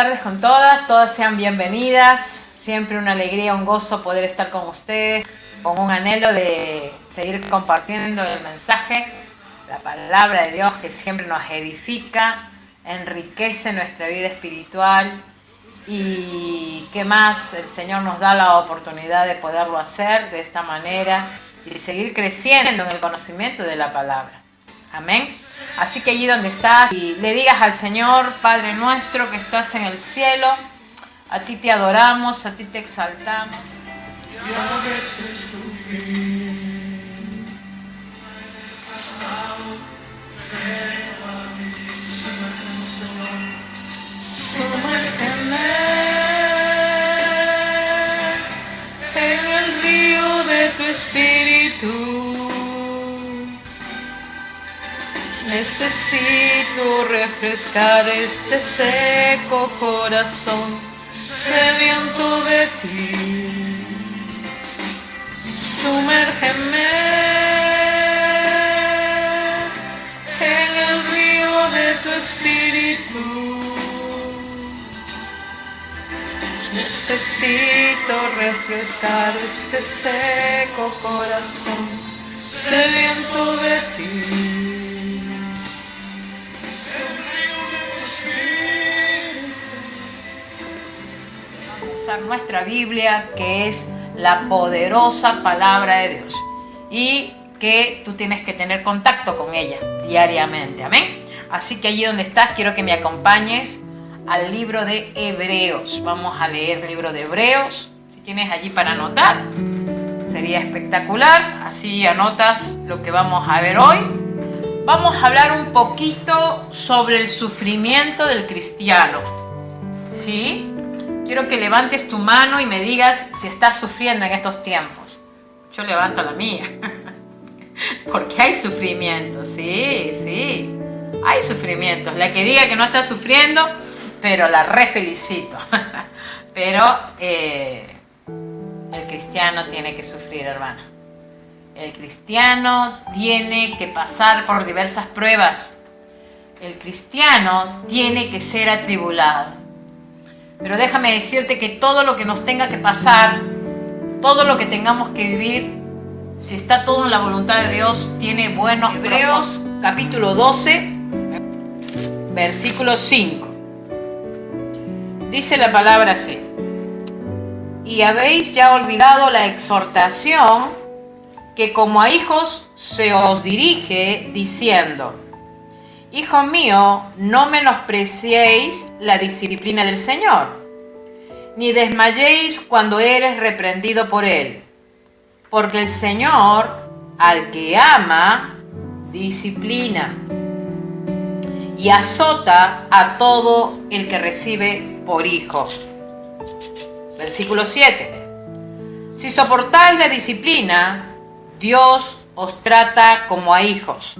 tardes con todas, todas sean bienvenidas. Siempre una alegría, un gozo poder estar con ustedes, con un anhelo de seguir compartiendo el mensaje, la palabra de Dios que siempre nos edifica, enriquece nuestra vida espiritual y que más el Señor nos da la oportunidad de poderlo hacer de esta manera y seguir creciendo en el conocimiento de la palabra. Amén. Así que allí donde estás y le digas al Señor, Padre nuestro que estás en el cielo, a ti te adoramos, a ti te exaltamos. Y a veces sufrí, sumérgeme en el río de tu espíritu. Necesito refrescar este seco corazón, sediento de ti. Sumérgeme en el río de tu espíritu. Necesito refrescar este seco corazón, sediento de ti. Nuestra Biblia, que es la poderosa palabra de Dios y que tú tienes que tener contacto con ella diariamente, amén. Así que allí donde estás quiero que me acompañes al libro de Hebreos. Vamos a leer el libro de Hebreos. Si tienes allí para anotar sería espectacular, así anotas lo que vamos a ver hoy. Vamos a hablar un poquito sobre el sufrimiento del cristiano, ¿sí? Quiero que levantes tu mano y me digas si estás sufriendo en estos tiempos. Yo levanto la mía. Porque hay sufrimiento, sí. Hay sufrimientos. La que diga que no está sufriendo, pero la felicito. Pero el cristiano tiene que sufrir, hermano. El cristiano tiene que pasar por diversas pruebas. El cristiano tiene que ser atribulado. Pero déjame decirte que todo lo que nos tenga que pasar, todo lo que tengamos que vivir, si está todo en la voluntad de Dios, tiene buenos Hebreos capítulo 12, versículo 5. Dice la palabra así: y habéis ya olvidado la exhortación que como a hijos se os dirige, diciendo: Hijo mío, no menospreciéis la disciplina del Señor, ni desmayéis cuando eres reprendido por Él, porque el Señor, al que ama, disciplina y azota a todo el que recibe por hijo. Versículo 7. Si soportáis la disciplina, Dios os trata como a hijos.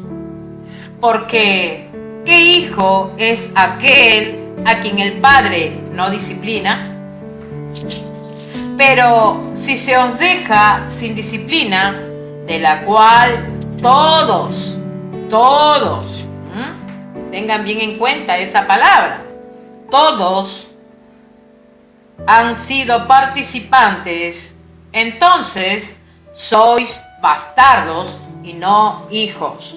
Porque, ¿qué hijo es aquel a quien el Padre no disciplina? Pero si se os deja sin disciplina, de la cual todos, tengan bien en cuenta esa palabra, todos han sido participantes, entonces sois bastardos y no hijos.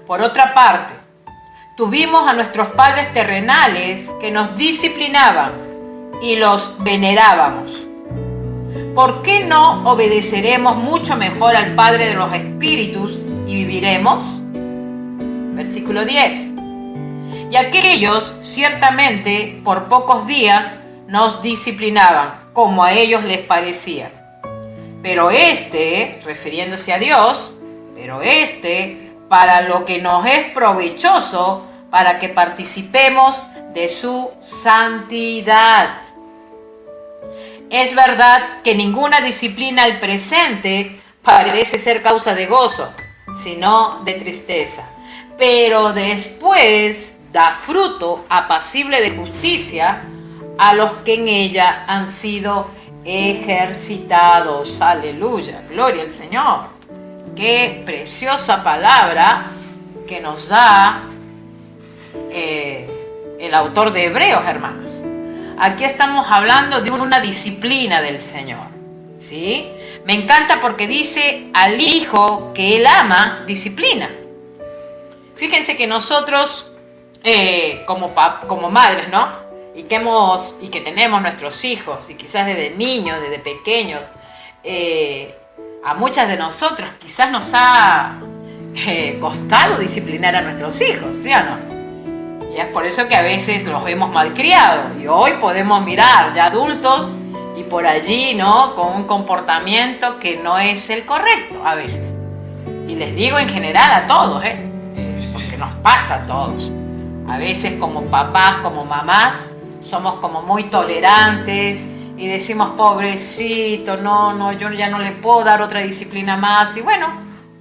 Por otra parte, tuvimos a nuestros padres terrenales que nos disciplinaban y los venerábamos. ¿Por qué no obedeceremos mucho mejor al Padre de los Espíritus y viviremos? Versículo 10. Y aquellos ciertamente por pocos días nos disciplinaban, como a ellos les parecía. Pero refiriéndose a Dios, para lo que nos es provechoso, para que participemos de su santidad. Es verdad que ninguna disciplina al presente parece ser causa de gozo, sino de tristeza, pero después da fruto apacible de justicia a los que en ella han sido ejercitados. Aleluya, gloria al Señor. Qué preciosa palabra que nos da el autor de Hebreos, hermanas. Aquí estamos hablando de una disciplina del Señor, ¿sí? Me encanta porque dice al hijo que él ama, disciplina. Fíjense que nosotros, como madres, ¿no? Y que tenemos nuestros hijos, y quizás desde niños, desde pequeños, a muchas de nosotras quizás nos ha costado disciplinar a nuestros hijos, ¿sí o no? Y es por eso que a veces los hemos malcriado, y hoy podemos mirar ya adultos y por allí, ¿no? Con un comportamiento que no es el correcto a veces. Y les digo en general a todos, porque nos pasa a todos. A veces como papás, como mamás, somos como muy tolerantes y decimos, pobrecito, no, yo ya no le puedo dar otra disciplina más. Y bueno,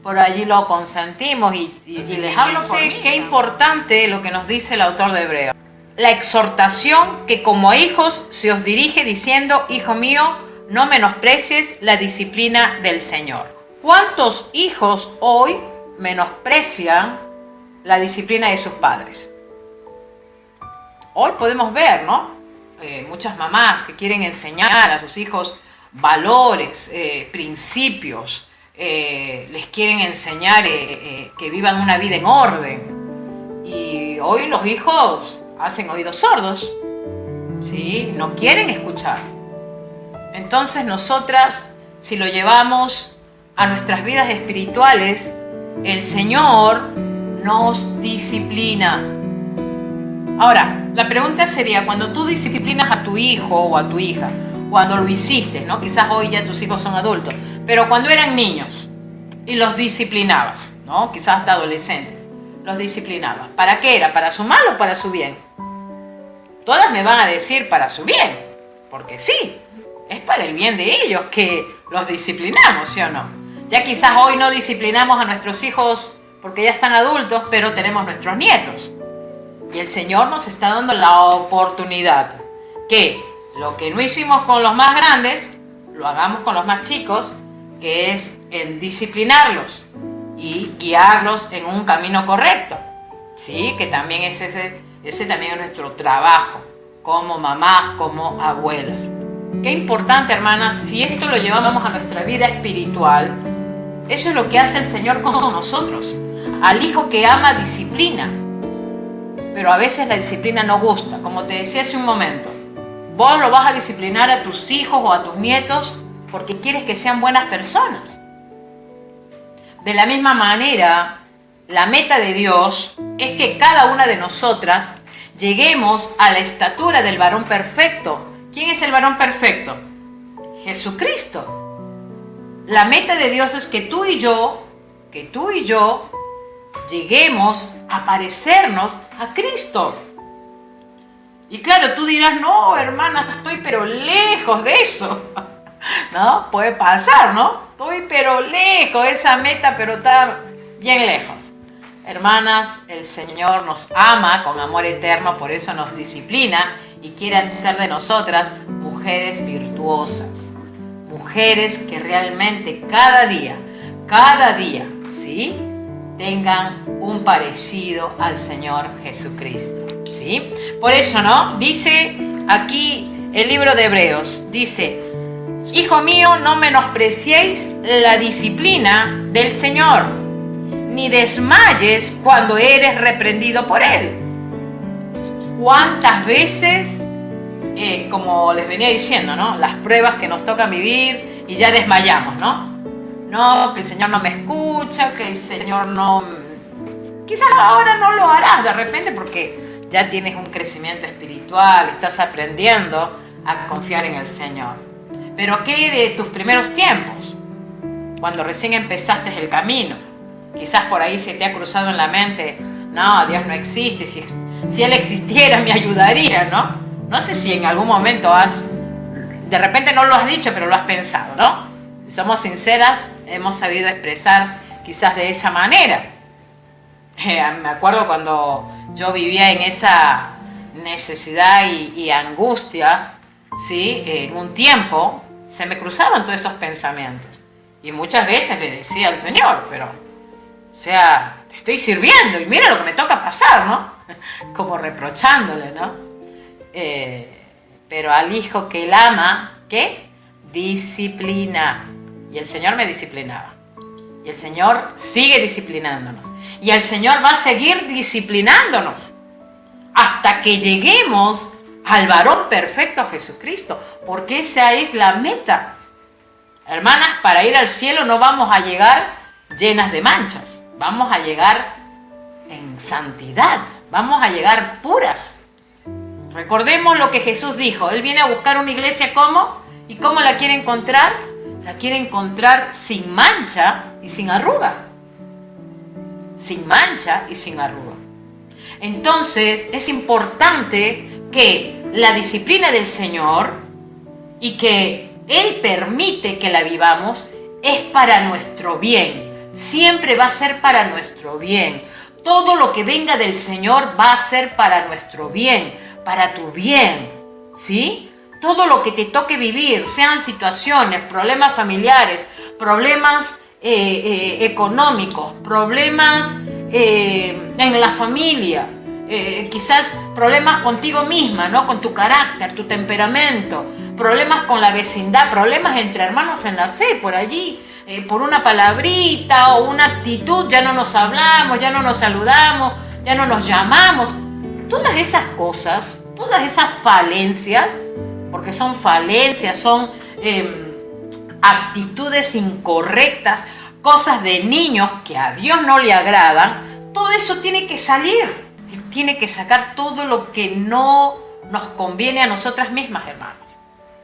por allí lo consentimos y les hablo por mí. Qué importante lo que nos dice el autor de Hebreos. La exhortación que como hijos se os dirige diciendo, hijo mío, no menosprecies la disciplina del Señor. ¿Cuántos hijos hoy menosprecian la disciplina de sus padres? Hoy podemos ver, ¿no? Muchas mamás que quieren enseñar a sus hijos valores, principios, les quieren enseñar que vivan una vida en orden. Y hoy los hijos hacen oídos sordos, ¿sí? No quieren escuchar. Entonces nosotras, si lo llevamos a nuestras vidas espirituales, el Señor nos disciplina. Ahora, la pregunta sería, cuando tú disciplinas a tu hijo o a tu hija, cuando lo hiciste, ¿no? Quizás hoy ya tus hijos son adultos, pero cuando eran niños y los disciplinabas, ¿no? Quizás hasta adolescentes, los disciplinabas. ¿Para qué era? ¿Para su mal o para su bien? Todas me van a decir para su bien, porque sí, es para el bien de ellos que los disciplinamos, ¿sí o no? Ya quizás hoy no disciplinamos a nuestros hijos porque ya están adultos, pero tenemos nuestros nietos. Y el Señor nos está dando la oportunidad que lo que no hicimos con los más grandes, lo hagamos con los más chicos, que es en disciplinarlos y guiarlos en un camino correcto. Sí, que también es ese también es nuestro trabajo, como mamás, como abuelas. Qué importante, hermanas, si esto lo llevamos a nuestra vida espiritual, eso es lo que hace el Señor con nosotros. Al hijo que ama, disciplina. Pero a veces la disciplina no gusta. Como te decía hace un momento, vos lo vas a disciplinar a tus hijos o a tus nietos porque quieres que sean buenas personas. De la misma manera, la meta de Dios es que cada una de nosotras lleguemos a la estatura del varón perfecto. ¿Quién es el varón perfecto? Jesucristo. La meta de Dios es que tú y yo lleguemos a parecernos a Cristo. Y claro, tú dirás, no, hermana, estoy pero lejos de eso. ¿No? Puede pasar, ¿no? Estoy pero lejos de esa meta, pero está bien lejos. Hermanas, el Señor nos ama con amor eterno, por eso nos disciplina y quiere hacer de nosotras mujeres virtuosas. Mujeres que realmente cada día, ¿sí? Tengan un parecido al Señor Jesucristo, ¿sí? Por eso, ¿no? Dice aquí el libro de Hebreos, dice, hijo mío, no menospreciéis la disciplina del Señor, ni desmayes cuando eres reprendido por Él. ¿Cuántas veces, como les venía diciendo, ¿no? Las pruebas que nos tocan vivir y ya desmayamos, ¿no? No, que el Señor no me escucha, que el Señor no... Quizás ahora no lo harás de repente porque ya tienes un crecimiento espiritual, estás aprendiendo a confiar en el Señor. Pero ¿qué de tus primeros tiempos? Cuando recién empezaste el camino. Quizás por ahí se te ha cruzado en la mente, no, Dios no existe, si Él existiera me ayudaría, ¿no? No sé si en algún momento de repente no lo has dicho, pero lo has pensado, ¿no? Si somos sinceras, hemos sabido expresar quizás de esa manera. Me acuerdo cuando yo vivía en esa necesidad y angustia, ¿sí? En un tiempo se me cruzaban todos esos pensamientos. Y muchas veces le decía al Señor, pero, o sea, te estoy sirviendo y mira lo que me toca pasar, ¿no? como reprochándole, ¿no? Pero al hijo que él ama, ¿qué? Disciplina. Y el Señor me disciplinaba. Y el Señor sigue disciplinándonos. Y el Señor va a seguir disciplinándonos hasta que lleguemos al varón perfecto, Jesucristo. Porque esa es la meta. Hermanas, para ir al cielo no vamos a llegar llenas de manchas. Vamos a llegar en santidad. Vamos a llegar puras. Recordemos lo que Jesús dijo. Él viene a buscar una iglesia, ¿cómo? ¿Y cómo la quiere encontrar? La quiere encontrar sin mancha y sin arruga. Sin mancha y sin arruga. Entonces, es importante que la disciplina del Señor y que Él permite que la vivamos es para nuestro bien. Siempre va a ser para nuestro bien. Todo lo que venga del Señor va a ser para nuestro bien, para tu bien, ¿sí? Todo lo que te toque vivir, sean situaciones, problemas familiares, problemas económicos, problemas en la familia, quizás problemas contigo misma, ¿no? Con tu carácter, tu temperamento, problemas con la vecindad, problemas entre hermanos en la fe, por allí, por una palabrita o una actitud, ya no nos hablamos, ya no nos saludamos, ya no nos llamamos. Todas esas cosas, todas esas falencias, porque son falencias, son actitudes incorrectas, cosas de niños que a Dios no le agradan, todo eso tiene que salir. Él tiene que sacar todo lo que no nos conviene a nosotras mismas, hermanos.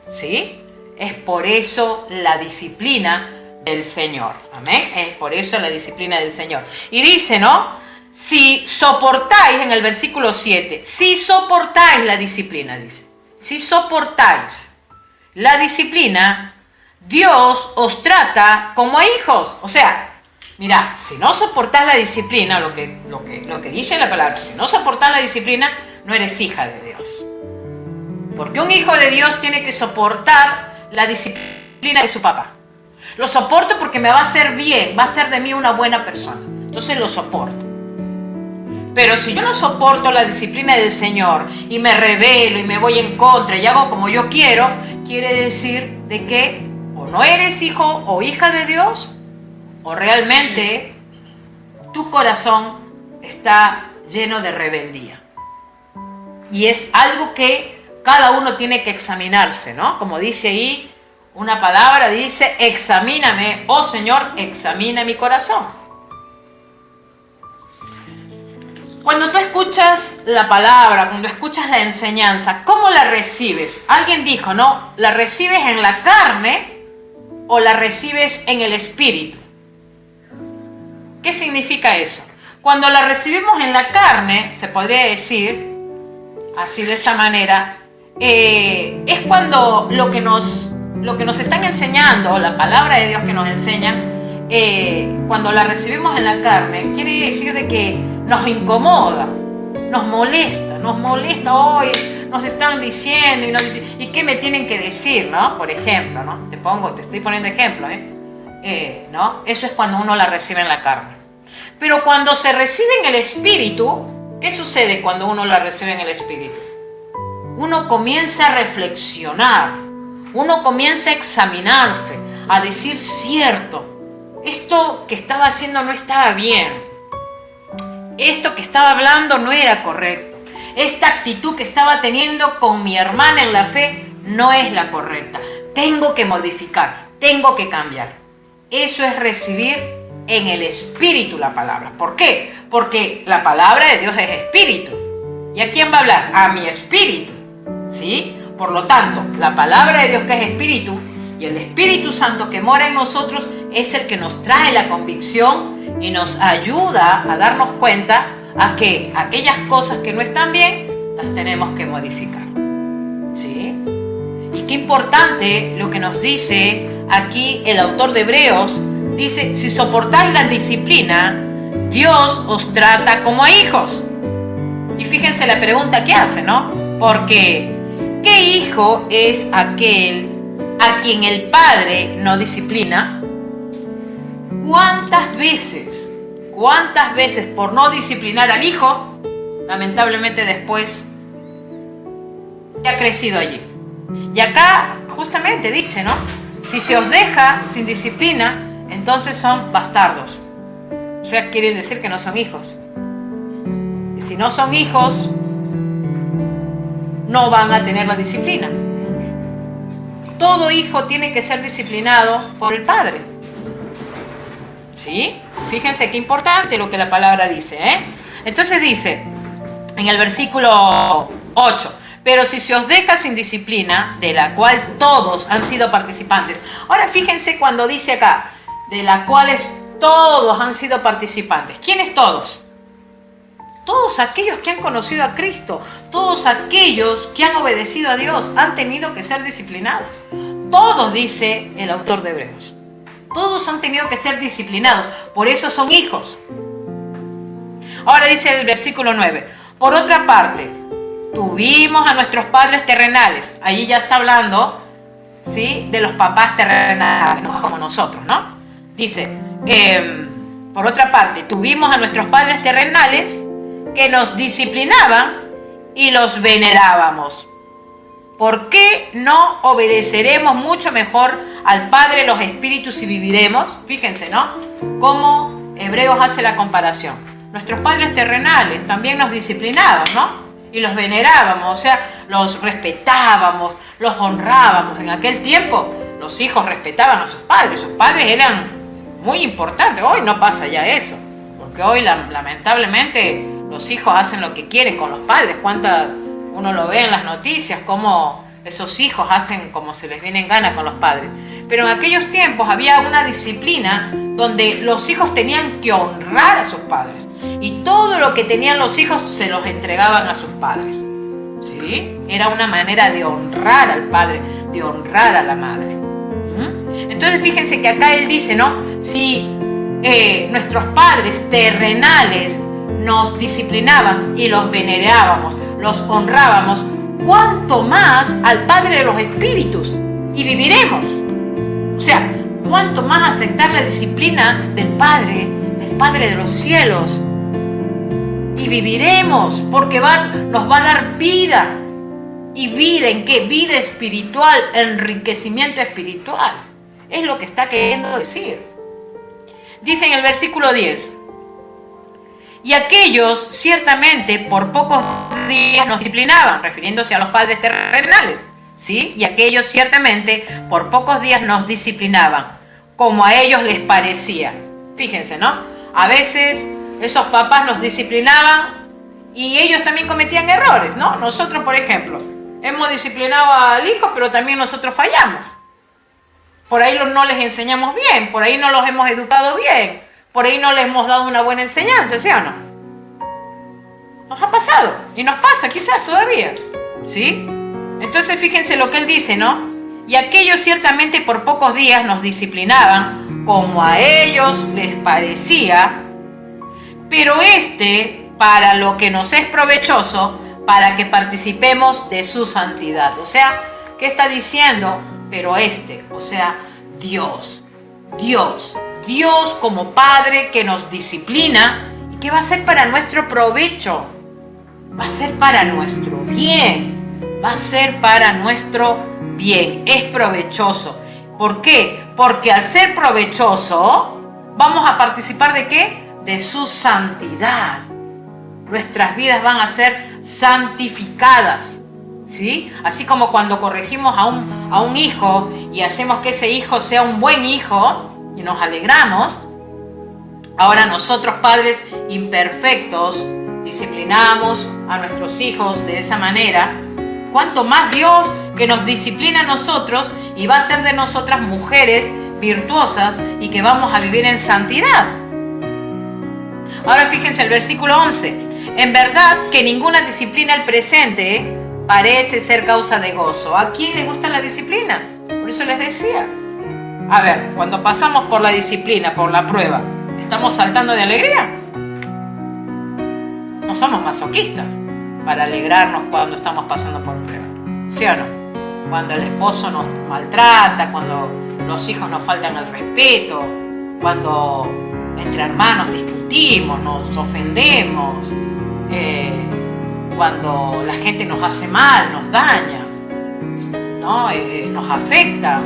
¿Sí? Es por eso la disciplina del Señor. Amén. Es por eso la disciplina del Señor. Y dice, ¿no? Si soportáis, en el versículo 7, si soportáis la disciplina, dice. Si soportáis la disciplina, Dios os trata como a hijos. O sea, mira, si no soportás la disciplina, lo que dice la palabra, si no soportás la disciplina, no eres hija de Dios. Porque un hijo de Dios tiene que soportar la disciplina de su papá. Lo soporto porque me va a hacer bien, va a hacer de mí una buena persona. Entonces lo soporto. Pero si yo no soporto la disciplina del Señor y me rebelo y me voy en contra y hago como yo quiero, quiere decir de que o no eres hijo o hija de Dios, o realmente tu corazón está lleno de rebeldía. Y es algo que cada uno tiene que examinarse, ¿no? Como dice ahí una palabra, dice, examíname, oh Señor, examina mi corazón. Cuando tú escuchas la palabra, cuando escuchas la enseñanza, ¿cómo la recibes? Alguien dijo, ¿no? ¿La recibes en la carne o la recibes en el espíritu? ¿Qué significa eso? Cuando la recibimos en la carne, se podría decir, así de esa manera, es cuando lo que nos están enseñando, la palabra de Dios que nos enseña, cuando la recibimos en la carne, quiere decir de que nos incomoda, nos molesta, hoy nos están diciendo y qué me tienen que decir, ¿no? Por ejemplo, ¿no? Te estoy poniendo ejemplos, ¿no? Eso es cuando uno la recibe en la carne. Pero cuando se recibe en el espíritu, ¿qué sucede cuando uno la recibe en el espíritu? Uno comienza a reflexionar, uno comienza a examinarse, a decir cierto, esto que estaba haciendo no estaba bien. Esto que estaba hablando no era correcto. Esta actitud que estaba teniendo con mi hermana en la fe no es la correcta. Tengo que modificar, tengo que cambiar. Eso es recibir en el espíritu la palabra. ¿Por qué? Porque la palabra de Dios es espíritu. ¿Y a quién va a hablar? A mi espíritu. ¿Sí? Por lo tanto, la palabra de Dios que es espíritu y el Espíritu Santo que mora en nosotros es el que nos trae la convicción y nos ayuda a darnos cuenta a que aquellas cosas que no están bien las tenemos que modificar. ¿Sí? Y qué importante lo que nos dice aquí el autor de Hebreos. Dice, si soportáis la disciplina, Dios os trata como a hijos. Y fíjense la pregunta que hace, ¿no? Porque, ¿qué hijo es aquel a quien el padre no disciplina? ¿Cuántas veces por no disciplinar al hijo, lamentablemente después ha crecido allí. Y acá justamente dice, ¿no? Si se os deja sin disciplina, entonces son bastardos. O sea, quiere decir que no son hijos. Y si no son hijos, no van a tener la disciplina. Todo hijo tiene que ser disciplinado por el padre. ¿Sí? Fíjense qué importante lo que la palabra dice, ¿eh? Entonces dice, en el versículo 8, pero si se os deja sin disciplina, de la cual todos han sido participantes. Ahora fíjense cuando dice acá, de las cuales todos han sido participantes. ¿Quiénes todos? Todos aquellos que han conocido a Cristo, todos aquellos que han obedecido a Dios, han tenido que ser disciplinados. Todos, dice el autor de Hebreos. Todos han tenido que ser disciplinados, por eso son hijos. Ahora dice el versículo 9, por otra parte, tuvimos a nuestros padres terrenales. Allí ya está hablando, ¿sí?, de los papás terrenales, ¿no?, como nosotros, ¿no? Dice, por otra parte, tuvimos a nuestros padres terrenales que nos disciplinaban y los venerábamos. ¿Por qué no obedeceremos mucho mejor al Padre de los Espíritus y viviremos? Fíjense, ¿no?, cómo Hebreos hace la comparación. Nuestros padres terrenales también nos disciplinaban, ¿no?, y los venerábamos, o sea, los respetábamos, los honrábamos. En aquel tiempo los hijos respetaban a sus padres eran muy importantes. Hoy no pasa ya eso, porque hoy lamentablemente los hijos hacen lo que quieren con los padres. Uno lo ve en las noticias, cómo esos hijos hacen como se les viene en gana con los padres. Pero en aquellos tiempos había una disciplina donde los hijos tenían que honrar a sus padres. Y todo lo que tenían los hijos se los entregaban a sus padres. ¿Sí? Era una manera de honrar al padre, de honrar a la madre. Entonces fíjense que acá él dice, ¿no? Si nuestros padres terrenales nos disciplinaban y los venerábamos, los honrábamos, ¿cuánto más al Padre de los Espíritus? Y viviremos. O sea, ¿cuánto más aceptar la disciplina del Padre de los cielos? Y viviremos, porque nos va a dar vida. ¿Y vida en qué? Vida espiritual, enriquecimiento espiritual. Es lo que está queriendo decir. Dice en el versículo 10, y aquellos ciertamente por pocos días nos disciplinaban, refiriéndose a los padres terrenales, ¿sí? Y aquellos ciertamente por pocos días nos disciplinaban, como a ellos les parecía. Fíjense, ¿no? A veces esos papás nos disciplinaban y ellos también cometían errores, ¿no? Nosotros, por ejemplo, hemos disciplinado al hijo, pero también nosotros fallamos. Por ahí no les enseñamos bien, por ahí no los hemos educado bien, por ahí no les hemos dado una buena enseñanza, ¿sí o no? Nos ha pasado y nos pasa quizás todavía, ¿sí? Entonces fíjense lo que él dice, ¿no? Y aquellos ciertamente por pocos días nos disciplinaban, como a ellos les parecía, pero para lo que nos es provechoso, para que participemos de su santidad. O sea, ¿qué está diciendo? Pero o sea, Dios como Padre que nos disciplina y que va a ser para nuestro provecho, va a ser para nuestro bien, va a ser para nuestro bien, es provechoso. ¿Por qué? Porque al ser provechoso, vamos a participar ¿de qué? De su santidad. Nuestras vidas van a ser santificadas, ¿sí? Así como cuando corregimos a un hijo y hacemos que ese hijo sea un buen hijo y nos alegramos, ahora nosotros padres imperfectos disciplinamos a nuestros hijos de esa manera. ¿Cuánto más Dios que nos disciplina a nosotros y va a hacer de nosotras mujeres virtuosas y que vamos a vivir en santidad? Ahora fíjense el versículo 11. En verdad que ninguna disciplina al presente parece ser causa de gozo. ¿A quién le gusta la disciplina? Por eso les decía. A ver, cuando pasamos por la disciplina, por la prueba, ¿estamos saltando de alegría? No somos masoquistas para alegrarnos cuando estamos pasando por prueba. ¿Sí o no? Cuando el esposo nos maltrata, cuando los hijos nos faltan el respeto, cuando entre hermanos discutimos, nos ofendemos, cuando la gente nos hace mal, nos daña, ¿no? Nos afecta.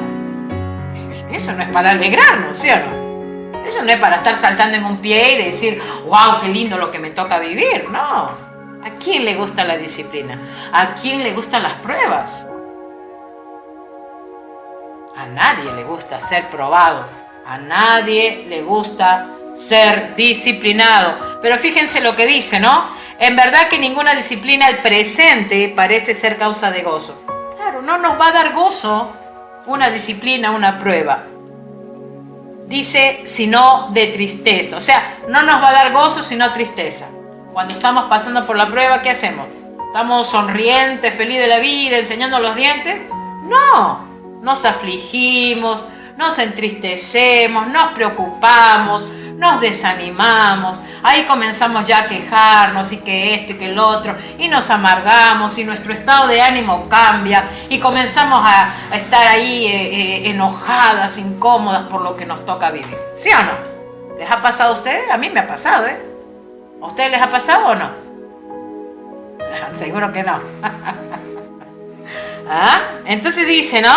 Eso no es para alegrarnos, ¿sí o no? Eso no es para estar saltando en un pie y decir, wow, qué lindo lo que me toca vivir. No. ¿A quién le gusta la disciplina? ¿A quién le gustan las pruebas? A nadie le gusta ser probado. A nadie le gusta ser disciplinado. Pero fíjense lo que dice, ¿no? En verdad que ninguna disciplina al presente parece ser causa de gozo. Claro, no nos va a dar gozo una disciplina, una prueba. Dice, sino de tristeza. O sea, no nos va a dar gozo, sino tristeza. Cuando estamos pasando por la prueba, ¿qué hacemos? ¿Estamos sonrientes, felices de la vida, enseñando los dientes? No, nos afligimos, nos entristecemos, nos preocupamos, nos desanimamos. Ahí comenzamos ya a quejarnos y que esto y que el otro, y nos amargamos y nuestro estado de ánimo cambia y comenzamos a estar ahí enojadas, incómodas por lo que nos toca vivir. ¿Sí o no? ¿Les ha pasado a ustedes? A mí me ha pasado, ¿eh? ¿A ustedes les ha pasado o no? Seguro que no. ¿Ah? Entonces dice, ¿no?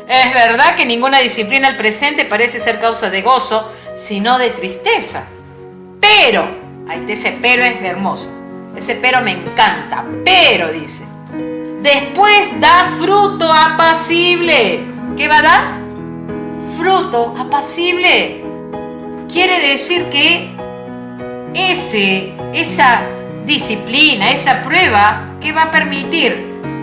Es verdad que ninguna disciplina al presente parece ser causa de gozo, sino de tristeza. Pero, ese pero es hermoso. Ese pero me encanta. Pero, dice, después da fruto apacible. ¿Qué va a dar? Fruto apacible. Quiere decir que esa disciplina, esa prueba, ¿qué va a permitir?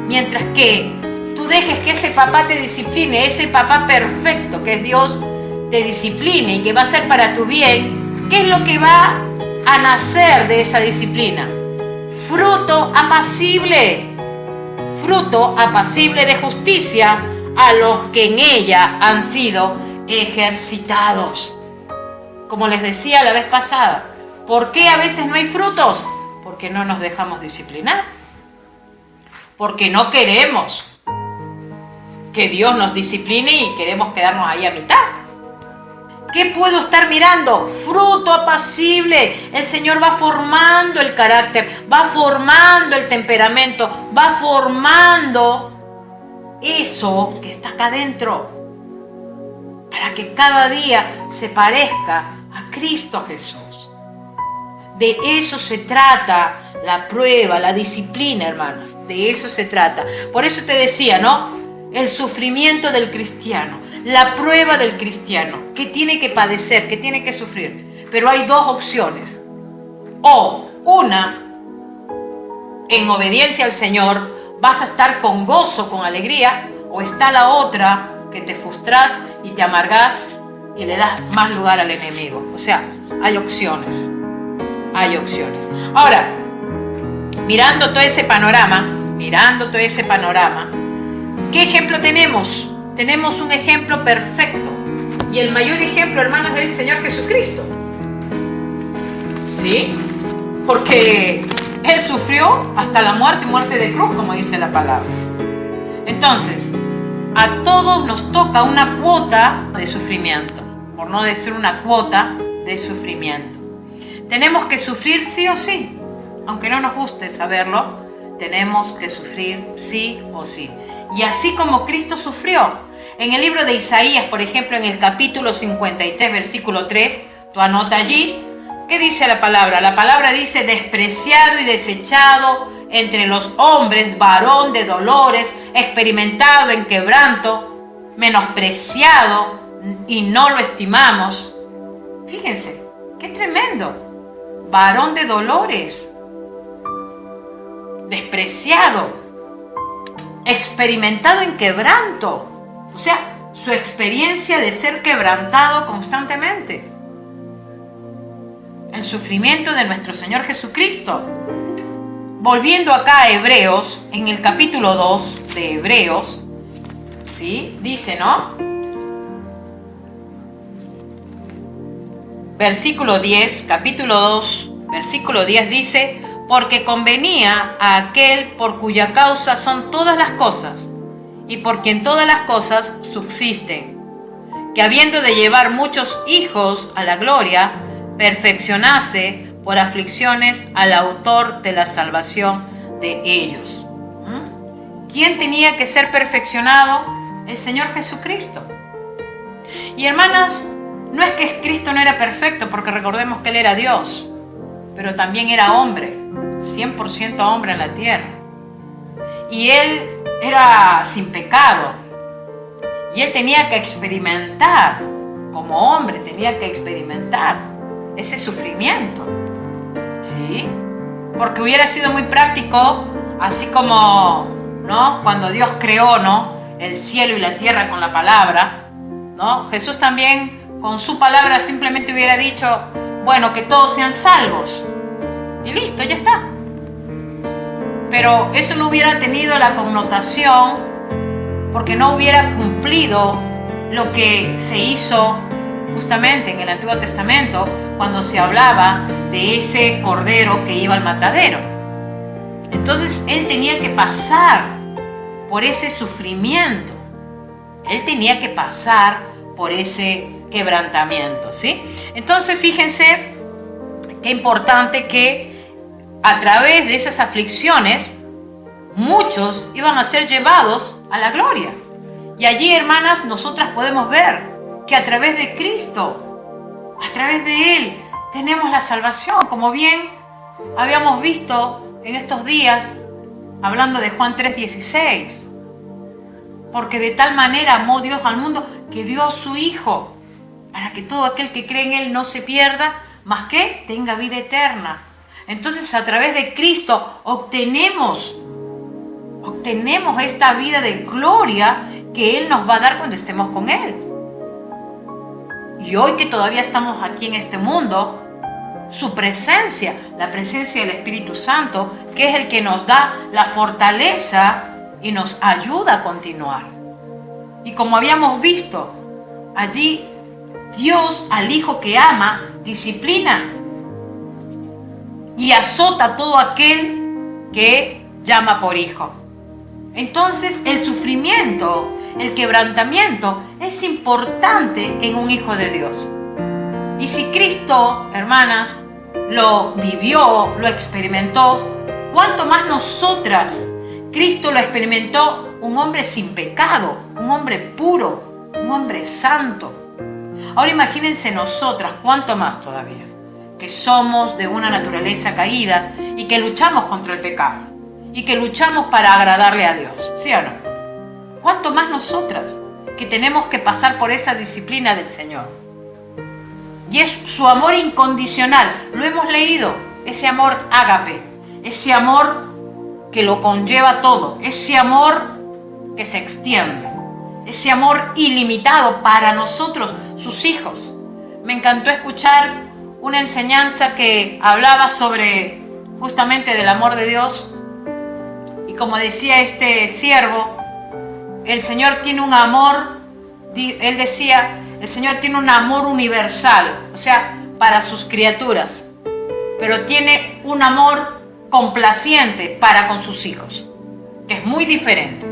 Mientras que tú dejes que ese papá te discipline, ese papá perfecto que es Dios, te discipline y que va a ser para tu bien, ¿qué es lo que va a nacer de esa disciplina? Fruto apacible de justicia a los que en ella han sido ejercitados. Como les decía la vez pasada, ¿por qué a veces no hay frutos? Porque no nos dejamos disciplinar. Porque no queremos que Dios nos discipline y queremos quedarnos ahí a mitad. ¿Qué puedo estar mirando? Fruto apacible. El Señor va formando el carácter, va formando el temperamento, va formando eso que está acá adentro, para que cada día se parezca a Cristo Jesús. De eso se trata la prueba, la disciplina, hermanas. De eso se trata. Por eso te decía, ¿no? El sufrimiento del cristiano, la prueba del cristiano, que tiene que padecer, que tiene que sufrir. Pero hay dos opciones. O una, en obediencia al Señor, vas a estar con gozo, con alegría. O está la otra, que te frustras y te amargas y le das más lugar al enemigo. O sea, hay opciones. Hay opciones. Ahora, mirando todo ese panorama, ¿qué ejemplo tenemos? Tenemos un ejemplo perfecto. Y el mayor ejemplo, hermanos, es el Señor Jesucristo. ¿Sí? Porque Él sufrió hasta la muerte y muerte de cruz, como dice la palabra. Entonces, a todos nos toca una cuota de sufrimiento, por no decir una cuota de sufrimiento. Tenemos que sufrir sí o sí, aunque no nos guste saberlo, tenemos que sufrir sí o sí. Y así como Cristo sufrió, en el libro de Isaías, por ejemplo, en el capítulo 53, versículo 3, tú anota allí, ¿qué dice la palabra? La palabra dice, despreciado y desechado entre los hombres, varón de dolores, experimentado en quebranto, menospreciado y no lo estimamos. Fíjense, qué tremendo. Varón de dolores, despreciado, experimentado en quebranto. O sea, su experiencia de ser quebrantado constantemente. El sufrimiento de nuestro Señor Jesucristo. Volviendo acá a Hebreos, en el capítulo 2 de Hebreos, ¿sí? Dice, ¿no? Versículo 10, capítulo 2, versículo 10 dice, porque convenía a aquel por cuya causa son todas las cosas, y por quien todas las cosas subsisten, que habiendo de llevar muchos hijos a la gloria, perfeccionase por aflicciones al autor de la salvación, de ellos. ¿Quién tenía que ser perfeccionado? El Señor Jesucristo. Y hermanas, no es que Cristo no era perfecto, porque recordemos que Él era Dios, pero también era hombre, 100% hombre en la tierra. Y Él era sin pecado. Y Él tenía que experimentar, como hombre, tenía que experimentar ese sufrimiento. ¿Sí? Porque hubiera sido muy práctico, así como, ¿no?, cuando Dios creó, ¿no?, el cielo y la tierra con la palabra, ¿no? Jesús también con su palabra simplemente hubiera dicho, bueno, que todos sean salvos. Y listo, ya está. Pero eso no hubiera tenido la connotación, porque no hubiera cumplido lo que se hizo justamente en el Antiguo Testamento, cuando se hablaba de ese cordero que iba al matadero. Entonces Él tenía que pasar por ese sufrimiento. Él tenía que pasar por ese quebrantamiento, ¿sí? Entonces fíjense qué importante que a través de esas aflicciones muchos iban a ser llevados a la gloria. Y allí, hermanas, nosotras podemos ver que a través de Cristo, a través de Él, tenemos la salvación, como bien habíamos visto en estos días, hablando de Juan 3:16. Porque de tal manera amó Dios al mundo que dio a su Hijo, para que todo aquel que cree en Él no se pierda, mas que tenga vida eterna. Entonces, a través de Cristo obtenemos esta vida de gloria que Él nos va a dar cuando estemos con Él. Y hoy que todavía estamos aquí en este mundo, su presencia, la presencia del Espíritu Santo, que es el que nos da la fortaleza y nos ayuda a continuar. Y como habíamos visto, allí Dios al Hijo que ama disciplina y azota a todo aquel que llama por hijo. Entonces el sufrimiento, el quebrantamiento es importante en un hijo de Dios. Y si Cristo, hermanas, lo vivió, lo experimentó, ¿cuánto más nosotras? Cristo lo experimentó, un hombre sin pecado, un hombre puro, un hombre santo. Ahora imagínense nosotras, cuánto más todavía, que somos de una naturaleza caída y que luchamos contra el pecado y que luchamos para agradarle a Dios, ¿sí o no? Cuánto más nosotras, que tenemos que pasar por esa disciplina del Señor. Y es su amor incondicional, lo hemos leído, ese amor ágape, ese amor que lo conlleva todo, ese amor que se extiende, ese amor ilimitado para nosotros, sus hijos. Me encantó escuchar una enseñanza que hablaba sobre justamente del amor de Dios, y como decía este siervo, el Señor tiene un amor, él decía, el Señor tiene un amor universal, o sea, para sus criaturas, pero tiene un amor complaciente para con sus hijos, que es muy diferente.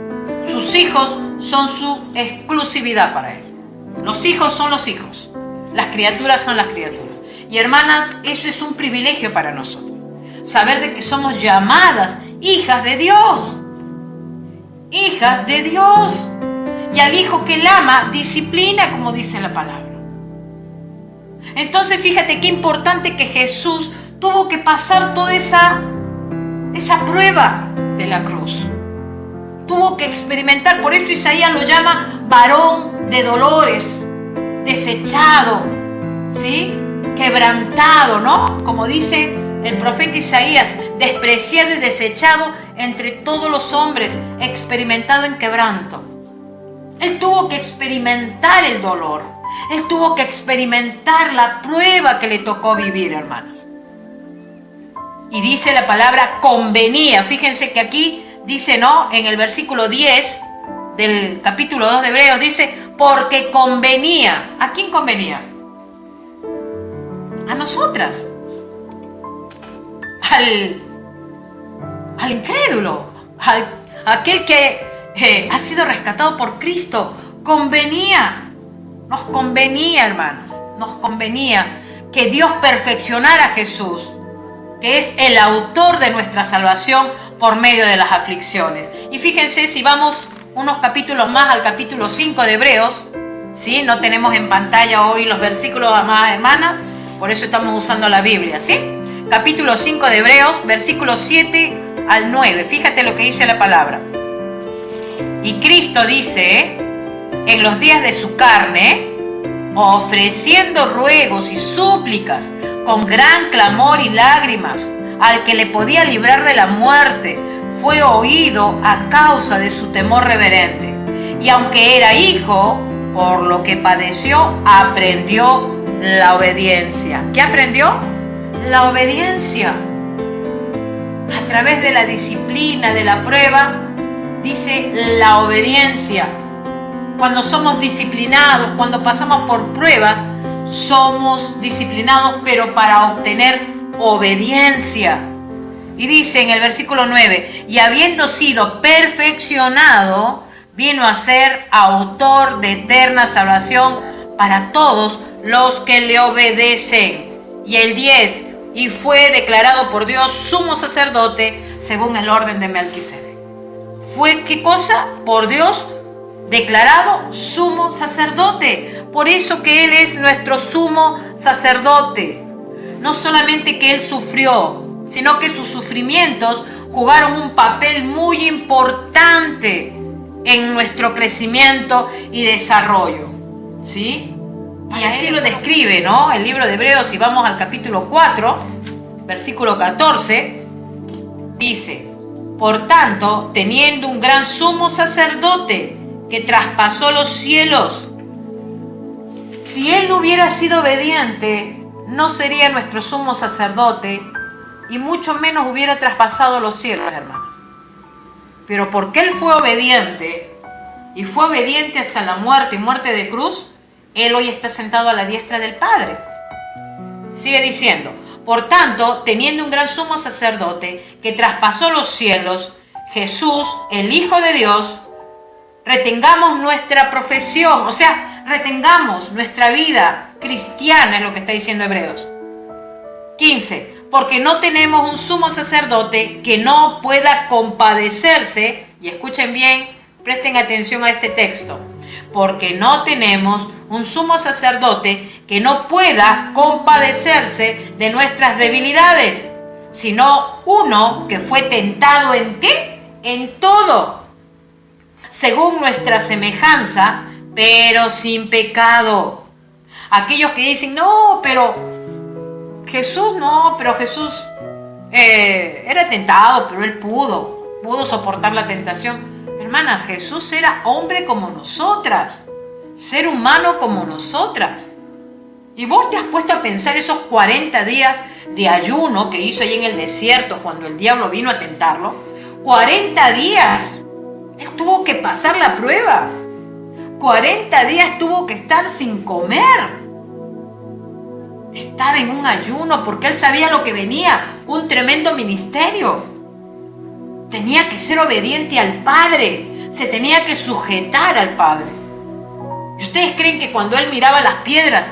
Sus hijos son su exclusividad para Él. Los hijos son los hijos, las criaturas son las criaturas. Y hermanas, eso es un privilegio para nosotros, saber de que somos llamadas hijas de Dios, hijas de Dios. Y al hijo que él ama, disciplina, como dice la palabra. Entonces fíjate qué importante que Jesús tuvo que pasar toda esa prueba de la cruz. Tuvo que experimentar, por eso Isaías lo llama varón de dolores, desechado, ¿sí? Quebrantado, ¿no? Como dice el profeta Isaías, despreciado y desechado entre todos los hombres, experimentado en quebranto. Él tuvo que experimentar el dolor. Él tuvo que experimentar la prueba que le tocó vivir, hermanas. Y dice la palabra convenía. Fíjense que aquí dice, ¿no? En el versículo 10 del capítulo 2 de Hebreos dice, porque convenía. ¿A quién convenía? A nosotras. Al incrédulo. A aquel que ha sido rescatado por Cristo. Convenía. Nos convenía, hermanos. Nos convenía que Dios perfeccionara a Jesús, que es el autor de nuestra salvación, por medio de las aflicciones. Y fíjense, si vamos unos capítulos más al capítulo 5 de Hebreos, ¿sí? No tenemos en pantalla hoy los versículos, amadas hermanas, por eso estamos usando la Biblia, ¿sí? Capítulo 5 de Hebreos, versículos 7 al 9. Fíjate lo que dice la palabra. Y Cristo dice, en los días de su carne, ofreciendo ruegos y súplicas con gran clamor y lágrimas al que le podía librar de la muerte, fue oído a causa de su temor reverente. Y aunque era hijo, por lo que padeció, aprendió la obediencia. ¿Qué aprendió? La obediencia. A través de la disciplina, de la prueba, dice la obediencia. Cuando somos disciplinados, cuando pasamos por pruebas, somos disciplinados, pero para obtener obediencia. Y dice en el versículo 9, y habiendo sido perfeccionado, vino a ser autor de eterna salvación para todos los que le obedecen. Y el 10, y fue declarado por Dios sumo sacerdote según el orden de Melquisedec. ¿Fue qué cosa? Por Dios declarado sumo sacerdote. Por eso que Él es nuestro sumo sacerdote. No solamente que Él sufrió, sino que sus sufrimientos jugaron un papel muy importante en nuestro crecimiento y desarrollo, ¿sí? Y así lo describe, ¿no? El libro de Hebreos, si vamos al capítulo 4, versículo 14, dice, por tanto, teniendo un gran sumo sacerdote que traspasó los cielos, si Él hubiera sido obediente, no sería nuestro sumo sacerdote y mucho menos hubiera traspasado los cielos, hermanos. Pero porque Él fue obediente y fue obediente hasta la muerte y muerte de cruz, Él hoy está sentado a la diestra del Padre. Sigue diciendo, por tanto, teniendo un gran sumo sacerdote que traspasó los cielos, Jesús, el Hijo de Dios, retengamos nuestra profesión, o sea, retengamos nuestra vida cristiana, es lo que está diciendo Hebreos. 15. Porque no tenemos un sumo sacerdote que no pueda compadecerse, y escuchen bien, presten atención a este texto, porque no tenemos un sumo sacerdote que no pueda compadecerse de nuestras debilidades, sino uno que fue tentado ¿en qué? En todo, según nuestra semejanza, pero sin pecado. Aquellos que dicen, no, pero Jesús era tentado, pero Él pudo soportar la tentación. Hermana, Jesús era hombre como nosotras, ser humano como nosotras. Y vos te has puesto a pensar esos 40 días de ayuno que hizo allí en el desierto cuando el diablo vino a tentarlo. 40 días. Él tuvo que pasar la prueba. 40 días tuvo que estar sin comer. Estaba en un ayuno porque Él sabía lo que venía, un tremendo ministerio. Tenía que ser obediente al Padre, se tenía que sujetar al Padre. ¿Y ustedes creen que cuando Él miraba las piedras,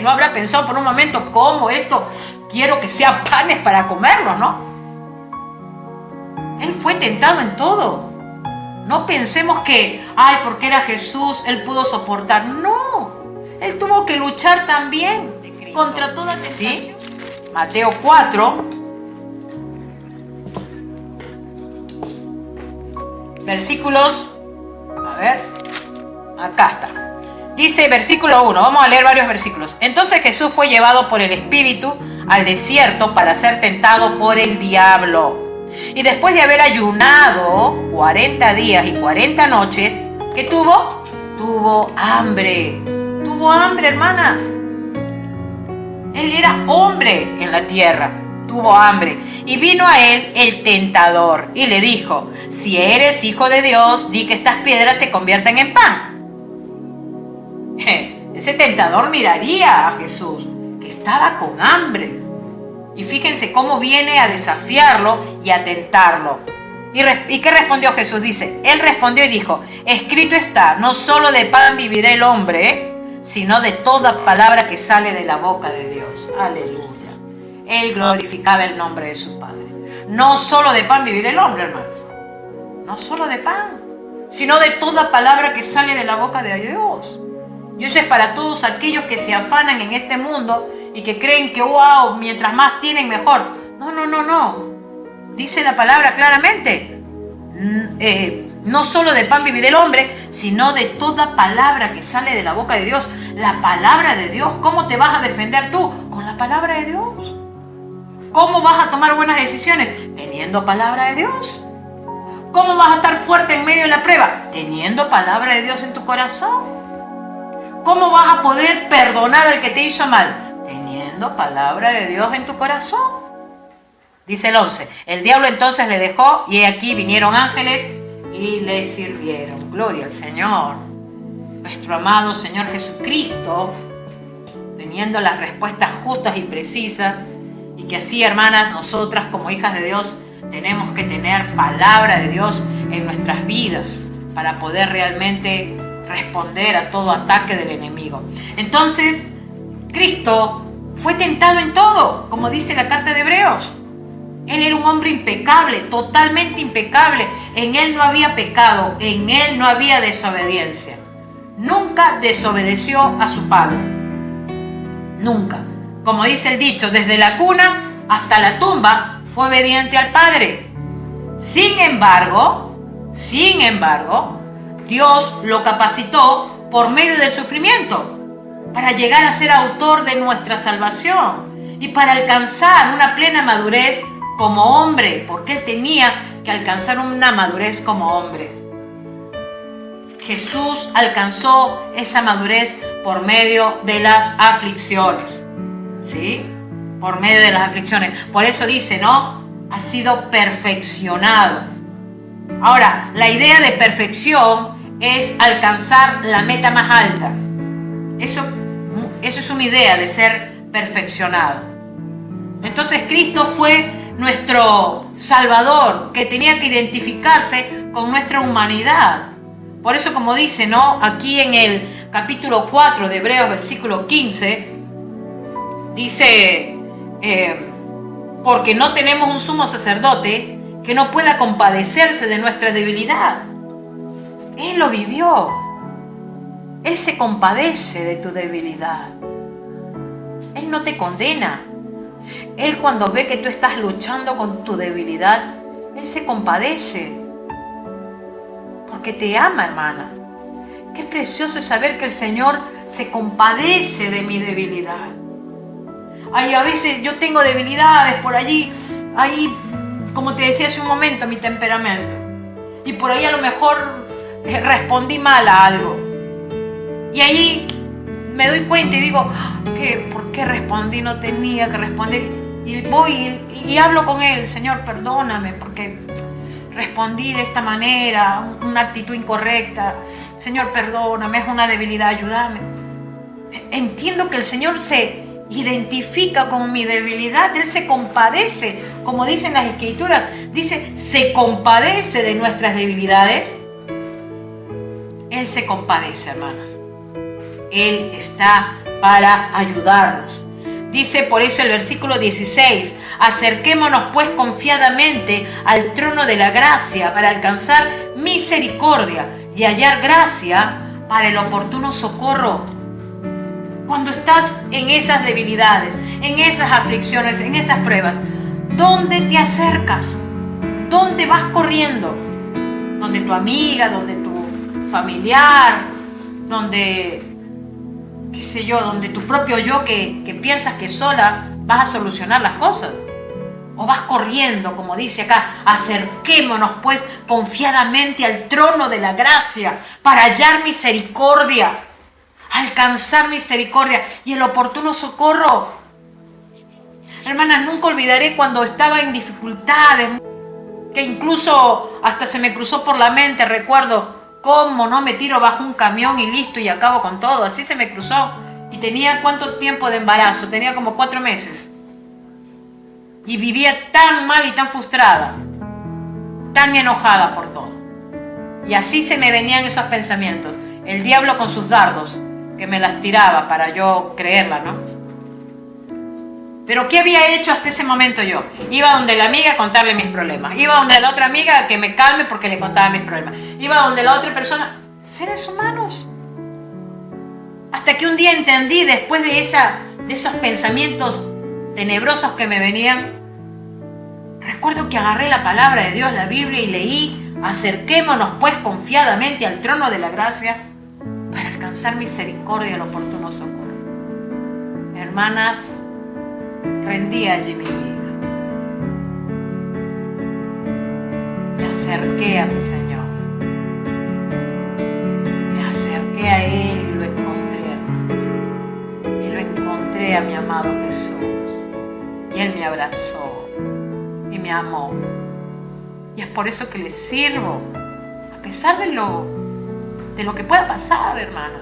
no habrá pensado por un momento, cómo esto quiero que sea panes para comerlos, ¿no? Él fue tentado en todo. No pensemos que, porque era Jesús, Él pudo soportar. No, Él tuvo que luchar también contra toda tentación. ¿Sí? Mateo 4, versículos, acá está. Dice versículo 1, vamos a leer varios versículos. Entonces Jesús fue llevado por el Espíritu al desierto para ser tentado por el diablo. Y después de haber ayunado 40 días y 40 noches, ¿qué tuvo? Tuvo hambre. Tuvo hambre, hermanas. Él era hombre en la tierra, tuvo hambre. Y vino a él el tentador y le dijo, si eres hijo de Dios, di que estas piedras se conviertan en pan. Ese tentador miraría a Jesús, que estaba con hambre. Y fíjense cómo viene a desafiarlo y a tentarlo. ¿Y qué respondió Jesús? Dice, Él respondió y dijo, escrito está, no solo de pan vivirá el hombre, sino de toda palabra que sale de la boca de Dios. Aleluya. Él glorificaba el nombre de su Padre. no solo de pan vivirá el hombre, hermanos. No solo de pan, sino de toda palabra que sale de la boca de Dios. Y eso es para todos aquellos que se afanan en este mundo y que creen que, wow, mientras más tienen, mejor. No. Dice la palabra claramente, no solo de pan vivirá el hombre, sino de toda palabra que sale de la boca de Dios. La palabra de Dios. ¿Cómo te vas a defender tú? Con la palabra de Dios. ¿Cómo vas a tomar buenas decisiones? Teniendo palabra de Dios. ¿Cómo vas a estar fuerte en medio de la prueba? Teniendo palabra de Dios en tu corazón. ¿Cómo vas a poder perdonar al que te hizo mal? Teniendo palabra de Dios en tu corazón. Dice el 11. El diablo entonces le dejó y aquí vinieron ángeles y le sirvieron. Gloria al Señor. Nuestro amado Señor Jesucristo, teniendo las respuestas justas y precisas, y que así, hermanas, nosotras como hijas de Dios tenemos que tener palabra de Dios en nuestras vidas para poder realmente responder a todo ataque del enemigo. Entonces, Cristo fue tentado en todo, como dice la carta de Hebreos. Él era un hombre impecable, totalmente impecable. En él no había pecado, en él no había desobediencia. Nunca desobedeció a su padre. Nunca. Como dice el dicho, desde la cuna hasta la tumba fue obediente al Padre. Sin embargo, Dios lo capacitó por medio del sufrimiento para llegar a ser autor de nuestra salvación y para alcanzar una plena madurez como hombre, porque él tenía que alcanzar una madurez como hombre. Jesús alcanzó esa madurez por medio de las aflicciones, ¿sí? Por medio de las aflicciones. Por eso dice, ¿no? Ha sido perfeccionado. Ahora, la idea de perfección es alcanzar la meta más alta. Eso es una idea de ser perfeccionado. Entonces Cristo fue nuestro Salvador, que tenía que identificarse con nuestra humanidad. Por eso, como dice, ¿no? Aquí en el capítulo 4 de Hebreos, versículo 15, dice, porque no tenemos un sumo sacerdote que no pueda compadecerse de nuestra debilidad. Él lo vivió. Él se compadece de tu debilidad. Él no te condena. Él, cuando ve que tú estás luchando con tu debilidad, Él se compadece. Porque te ama, hermana. Qué precioso es saber que el Señor se compadece de mi debilidad. Ay, a veces yo tengo debilidades por allí, ahí, como te decía hace un momento, mi temperamento. Y por ahí a lo mejor respondí mal a algo. Y ahí me doy cuenta y digo, ¿por qué respondí? No tenía que responder. Y voy y hablo con Él, Señor, perdóname, porque respondí de esta manera, una actitud incorrecta. Señor, perdóname, es una debilidad, ayúdame. Entiendo que el Señor se identifica con mi debilidad, Él se compadece, como dicen las Escrituras, dice, se compadece de nuestras debilidades. Él se compadece, hermanas. Él está para ayudarnos. Dice por eso el versículo 16, acerquémonos pues confiadamente al trono de la gracia para alcanzar misericordia y hallar gracia para el oportuno socorro. Cuando estás en esas debilidades, en esas aflicciones, en esas pruebas, ¿dónde te acercas? ¿Dónde vas corriendo? ¿Donde tu amiga, donde tu familiar, donde, qué sé yo, donde tu propio yo que piensas que sola vas a solucionar las cosas? ¿O vas corriendo, como dice acá, acerquémonos pues confiadamente al trono de la gracia para hallar misericordia, alcanzar misericordia y el oportuno socorro? Hermanas, nunca olvidaré cuando estaba en dificultades, que incluso hasta se me cruzó por la mente, recuerdo, cómo no me tiro bajo un camión y listo y acabo con todo. Así se me cruzó. Y tenía ¿cuánto tiempo de embarazo? Tenía como 4 meses. Y vivía tan mal y tan frustrada, tan enojada por todo. Y así se me venían esos pensamientos. El diablo con sus dardos, que me las tiraba para yo creerla, ¿no? Pero ¿qué había hecho hasta ese momento yo? Iba donde la amiga a contarle mis problemas. Iba donde la otra amiga a que me calme porque le contaba mis problemas. Iba donde la otra persona. Seres humanos. Hasta que un día entendí, después de esos pensamientos tenebrosos que me venían, recuerdo que agarré la palabra de Dios, la Biblia, y leí: acerquémonos pues confiadamente al trono de la gracia para alcanzar misericordia y el oportuno socorro. Hermanas, rendí allí mi vida. Me acerqué a mi Señor. Me acerqué a Él y lo encontré, hermanos. Y lo encontré a mi amado Jesús. Y Él me abrazó y me amó. Y es por eso que le sirvo, a pesar de lo que pueda pasar, hermana.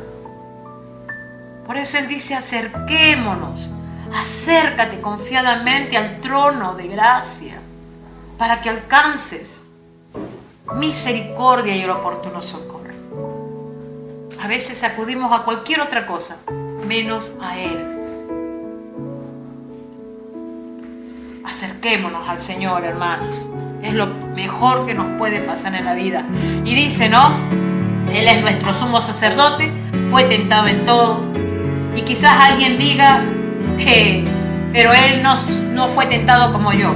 Por eso Él dice: acerquémonos. Acércate confiadamente al trono de gracia para que alcances misericordia y el oportuno socorro. A veces acudimos a cualquier otra cosa menos a Él. Acerquémonos al Señor, hermanos. Es lo mejor que nos puede pasar en la vida. Y dice, ¿no? Él es nuestro sumo sacerdote, fue tentado en todo. Y quizás alguien diga: pero Él no fue tentado como yo.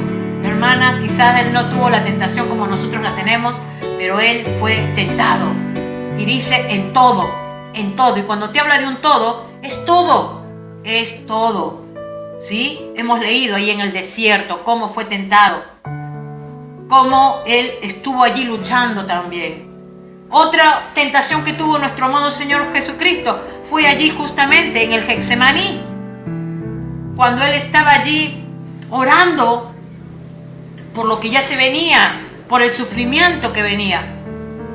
Hermana, quizás Él no tuvo la tentación como nosotros la tenemos, pero Él fue tentado. Y dice: en todo, en todo. Y cuando te habla de un todo, es todo, es todo. ¿Sí? Hemos leído ahí en el desierto cómo fue tentado, cómo Él estuvo allí luchando también. Otra tentación que tuvo nuestro amado Señor Jesucristo fue allí justamente en el Getsemaní, cuando Él estaba allí orando por lo que ya se venía, por el sufrimiento que venía,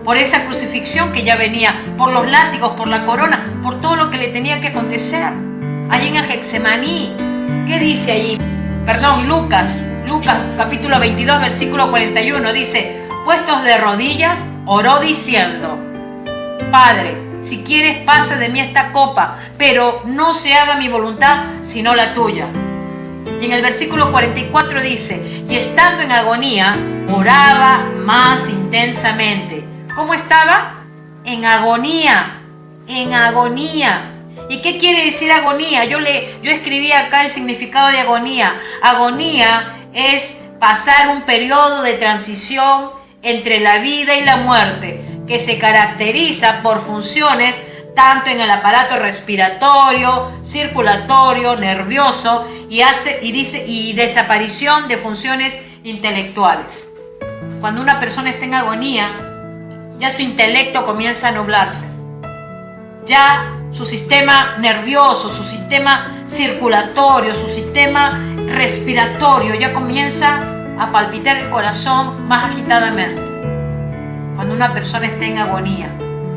por esa crucifixión que ya venía, por los látigos, por la corona, por todo lo que le tenía que acontecer. Allí en el Getsemaní, ¿qué dice allí? Lucas capítulo 22, versículo 41, dice: puestos de rodillas, oró diciendo: Padre, si quieres, pase de mí esta copa, pero no se haga mi voluntad, sino la tuya. Y en el versículo 44 dice: y estando en agonía, oraba más intensamente. ¿Cómo estaba? En agonía, en agonía. ¿Y qué quiere decir agonía? Yo escribí acá el significado de agonía. Agonía es pasar un periodo de transición entre la vida y la muerte, que se caracteriza por funciones tanto en el aparato respiratorio, circulatorio, nervioso y desaparición de funciones intelectuales. Cuando una persona está en agonía, ya su intelecto comienza a nublarse. Ya su sistema nervioso, su sistema circulatorio, su sistema respiratorio ya comienza a palpitar el corazón más agitadamente. Cuando una persona está en agonía,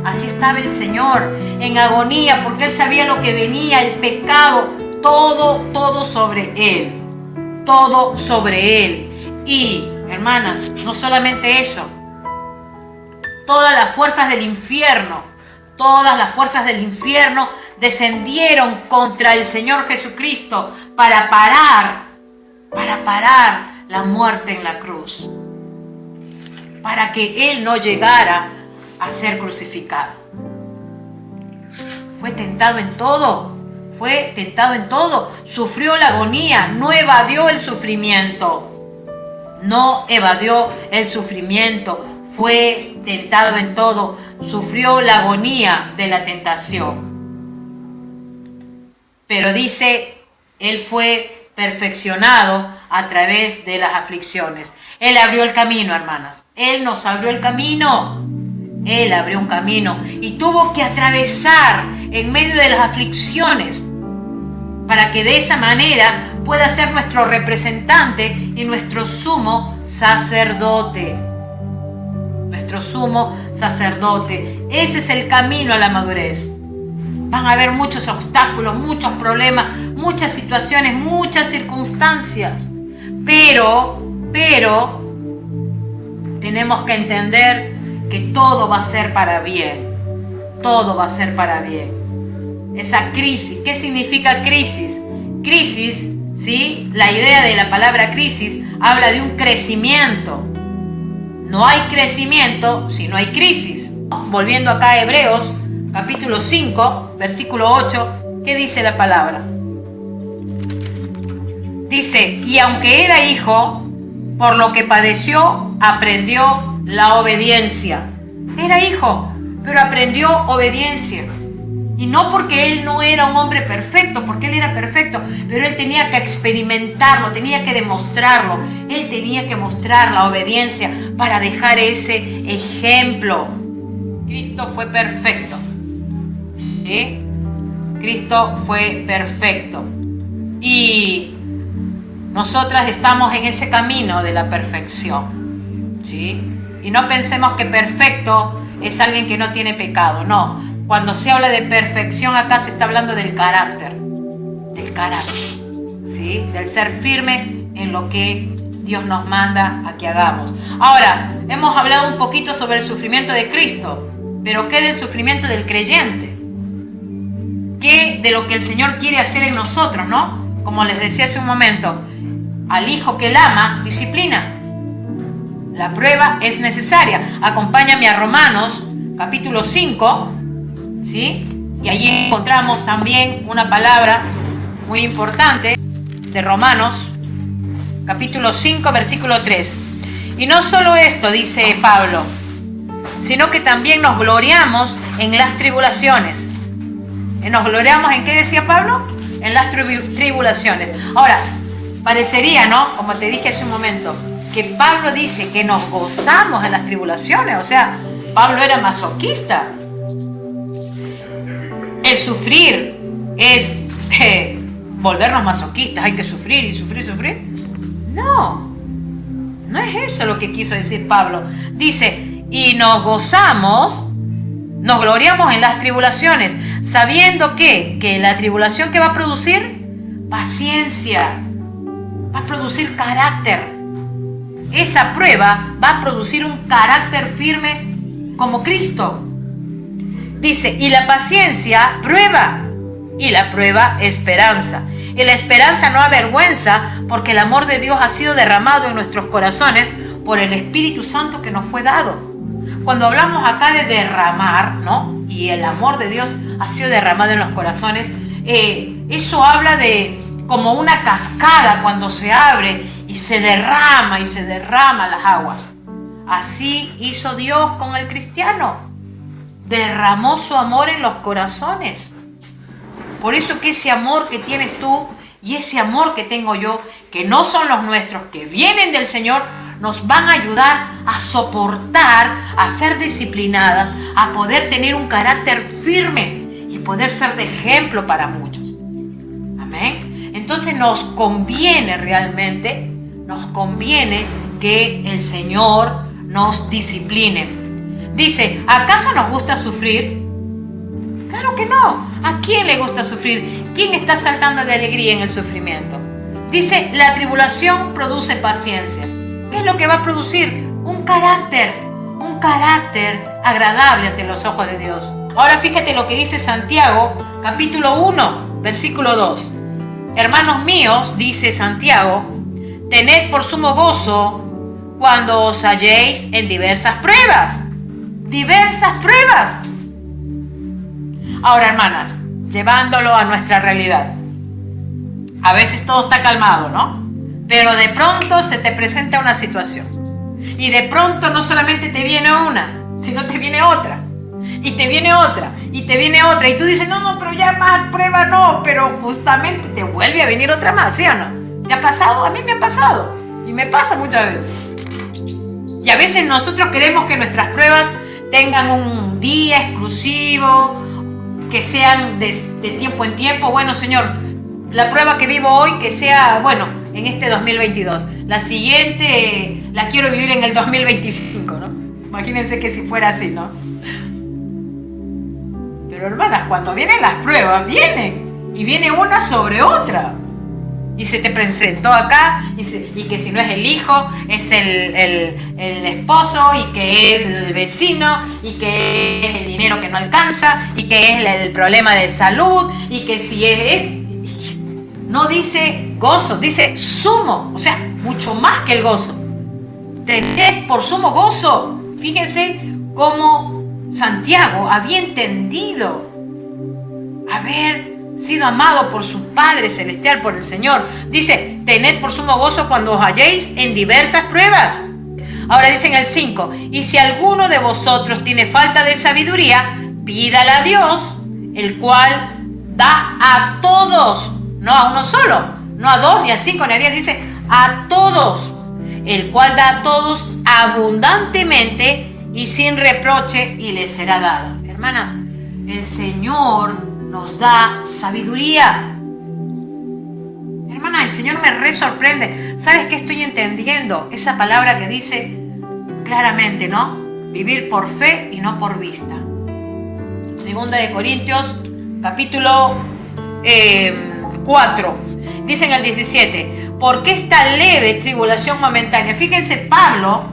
así estaba el Señor, en agonía, porque Él sabía lo que venía, el pecado, todo sobre Él, todo sobre Él. Y, hermanas, no solamente eso, todas las fuerzas del infierno descendieron contra el Señor Jesucristo para parar la muerte en la cruz, para que Él no llegara a ser crucificado. Fue tentado en todo, sufrió la agonía, no evadió el sufrimiento, fue tentado en todo, sufrió la agonía de la tentación. Pero dice, Él fue perfeccionado a través de las aflicciones. Él abrió el camino, hermanas. Él nos abrió el camino. Él abrió un camino y tuvo que atravesar en medio de las aflicciones para que de esa manera pueda ser nuestro representante y nuestro sumo sacerdote. Nuestro sumo sacerdote. Ese es el camino a la madurez. Van a haber muchos obstáculos, muchos problemas, muchas situaciones, muchas circunstancias. Pero tenemos que entender que todo va a ser para bien. Todo va a ser para bien. Esa crisis, ¿qué significa crisis? Crisis ¿sí? La idea de la palabra crisis habla de un crecimiento. No hay crecimiento si no hay crisis. Volviendo acá a Hebreos, capítulo 5, versículo 8, ¿qué dice la palabra? Dice, y aunque era hijo, por lo que padeció, aprendió la obediencia. Era hijo, pero aprendió obediencia. Y no porque él no era un hombre perfecto, porque él era perfecto, pero él tenía que experimentarlo, tenía que demostrarlo. Él tenía que mostrar la obediencia para dejar ese ejemplo. Cristo fue perfecto. ¿Sí? Cristo fue perfecto. Y nosotras estamos en ese camino de la perfección. ¿Sí? Y no pensemos que perfecto es alguien que no tiene pecado, no. Cuando se habla de perfección acá se está hablando del carácter, ¿sí? Del ser firme en lo que Dios nos manda a que hagamos. Ahora, hemos hablado un poquito sobre el sufrimiento de Cristo, pero ¿qué del sufrimiento del creyente? ¿Qué de lo que el Señor quiere hacer en nosotros, no? Como les decía hace un momento, al hijo que él ama, disciplina. La prueba es necesaria. Acompáñame a Romanos, capítulo 5, ¿sí? Y allí encontramos también una palabra muy importante de Romanos, capítulo 5, versículo 3. Y no solo esto, dice Pablo, sino que también nos gloriamos en las tribulaciones. ¿Nos gloriamos en qué decía Pablo? En las tribulaciones. Ahora, parecería, ¿no? Como te dije hace un momento, que Pablo dice que nos gozamos en las tribulaciones. O sea, Pablo era masoquista. El sufrir es volvernos masoquistas. Hay que sufrir y sufrir y sufrir. No es eso lo que quiso decir Pablo. Dice, y nos gozamos, nos gloriamos en las tribulaciones, sabiendo que la tribulación que va a producir, paciencia, va a producir carácter. Esa prueba va a producir un carácter firme como Cristo. Dice, y la paciencia, prueba, y la prueba, esperanza. Y la esperanza no avergüenza, porque el amor de Dios ha sido derramado en nuestros corazones por el Espíritu Santo que nos fue dado. Cuando hablamos acá de derramar, ¿no? Y el amor de Dios ha sido derramado en los corazones, eso habla de como una cascada cuando se abre y se derrama las aguas. Así hizo Dios con el cristiano. Derramó su amor en los corazones. Por eso que ese amor que tienes tú y ese amor que tengo yo, que no son los nuestros, que vienen del Señor, nos van a ayudar a soportar, a ser disciplinadas, a poder tener un carácter firme y poder ser de ejemplo para muchos. Amén. Entonces nos conviene realmente, que el Señor nos discipline. Dice, ¿acaso nos gusta sufrir? Claro que no. ¿A quién le gusta sufrir? ¿Quién está saltando de alegría en el sufrimiento? Dice, la tribulación produce paciencia. ¿Qué es lo que va a producir? Un carácter agradable ante los ojos de Dios. Ahora fíjate lo que dice Santiago, capítulo 1, versículo 2. Hermanos míos, dice Santiago, tened por sumo gozo cuando os halléis en diversas pruebas. Ahora, hermanas, llevándolo a nuestra realidad. A veces todo está calmado, ¿no? Pero de pronto se te presenta una situación. Y de pronto no solamente te viene una, sino te viene otra. Y te viene otra, y te viene otra. Y tú dices, no, pero ya más prueba no. Pero justamente te vuelve a venir otra más, ¿sí o no? ¿Te ha pasado? A mí me ha pasado. Y me pasa muchas veces. Y a veces nosotros queremos que nuestras pruebas tengan un día exclusivo, que sean de tiempo en tiempo. Bueno, Señor, la prueba que vivo hoy, que sea, bueno, en este 2022. La siguiente la quiero vivir en el 2025, ¿no? Imagínense que si fuera así, ¿no? Pero hermanas, cuando vienen las pruebas, vienen. Y viene una sobre otra. Y se te presentó acá, y que si no es el hijo, es el esposo, y que es el vecino, y que es el dinero que no alcanza, y que es el problema de salud, y que si es... no dice gozo, dice sumo, o sea, mucho más que el gozo. Tened por sumo gozo. Fíjense cómo Santiago había entendido haber sido amado por su Padre Celestial, por el Señor. Dice, tened por sumo gozo cuando os halléis en diversas pruebas. Ahora dice en el 5, y si alguno de vosotros tiene falta de sabiduría, pídala a Dios, el cual da a todos, no a uno solo, no a dos, ni a cinco, ni a 10, dice a todos, el cual da a todos abundantemente y sin reproche, y les será dada. Hermanas, el Señor nos da sabiduría. Hermana, el Señor me re sorprende. ¿Sabes qué estoy entendiendo? Esa palabra que dice claramente, ¿no? Vivir por fe y no por vista. Segunda de Corintios, capítulo 4. Dice en el 17, porque esta leve tribulación momentánea. Fíjense Pablo